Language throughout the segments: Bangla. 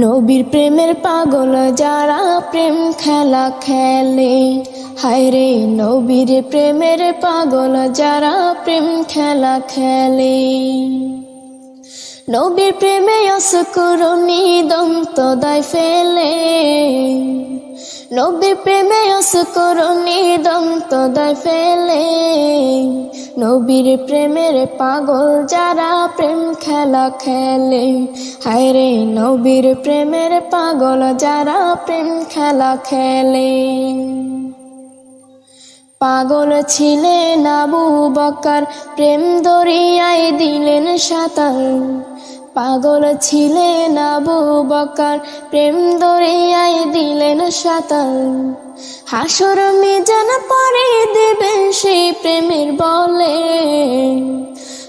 নবীর প্রেমের পাগল যারা প্রেম খেলা খেলে, হায়রে নবীর প্রেমের পাগল যারা প্রেম খেলা খেলে। নবীর প্রেমে অসকরণী দন্ত দায় ফেলে, নবীর প্রেমে অসকরণী দন্ত দায় ফেলে। নবীর প্রেমের পাগল যারা প্রেম খেলা খেলে, হায়রে নবীর প্রেমের পাগল যারা প্রেম খেলা খেলে। পাগল ছিলেন আবু বকর, প্রেম দরিয়ায় দিলেন সাঁতার। পাগল ছিলেন আবু বকর, প্রেম দরিয়ায় দিলেন সাঁতার। হাসর মিজান পরে দেবেন সেই প্রেমের বলে,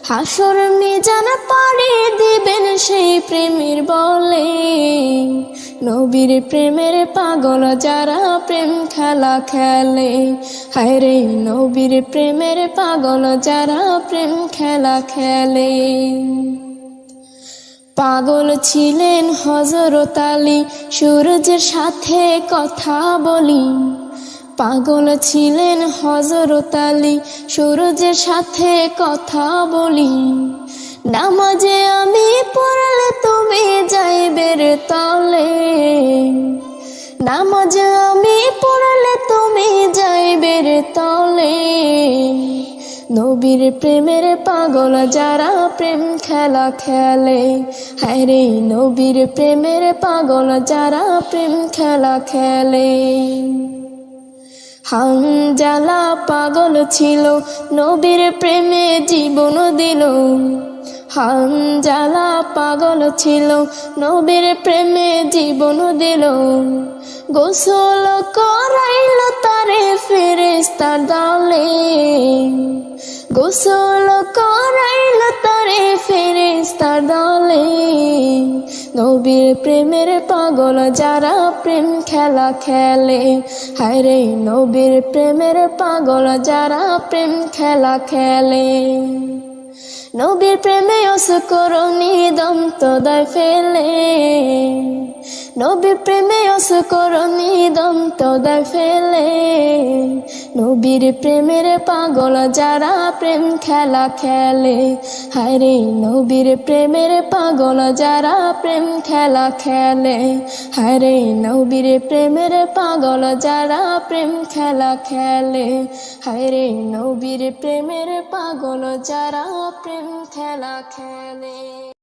হাসর মিজান পরে দিবেন সেই প্রেমের বলে। নবীর প্রেমের পাগল যারা প্রেম খেলা খেলে, হায়রে নবীর প্রেমের পাগল যারা প্রেম খেলা খেলে। পাগল ছিলেন হযরত আলী, সূর্যের সাথে কথা বলি। পাগল ছিলেন হযরত আলী, সূর্যের সাথে কথা বলি। নামাজে আমি পড়লে তুমি যাইবের তলে, নামাজে আমি পড়লে তুমি যাইবের তলে। নবীর প্রেমের পাগল যারা প্রেম খেলা খেলে, হায়রে নবীর প্রেমের পাগল যারা প্রেম খেলা খেলে। হানজালা পাগল ছিল, নবীর প্রেমে জীবন দিল। হানজালা পাগল ছিল, নবীর প্রেমে জীবন দিল। গোসল করাইল তারে ফেরেশতার দলে, গোসল করাইল তারে ফেরেশতার দলে। নবীর প্রেমের পাগল যারা প্রেম খেলা খেলে, হায়রে নবীর প্রেমের পাগল যারা প্রেম খেলা খেলে। নবীর প্রেমে অসকরণী দন্ত দায় ফেলে, নবীর প্রেমে অসকরণী দন্ত দায় ফেলে। নবীর প্রেমের পাগল যারা প্রেম খেলা খেলে, হায়রে নবীর প্রেমের পাগল যারা প্রেম খেলা খেলে, হায়রে নবীর প্রেমের পাগল যারা প্রেম খেলা খেলে, হায়রে নবীর প্রেমের পাগল যারা প্রেম খেলা খেলে।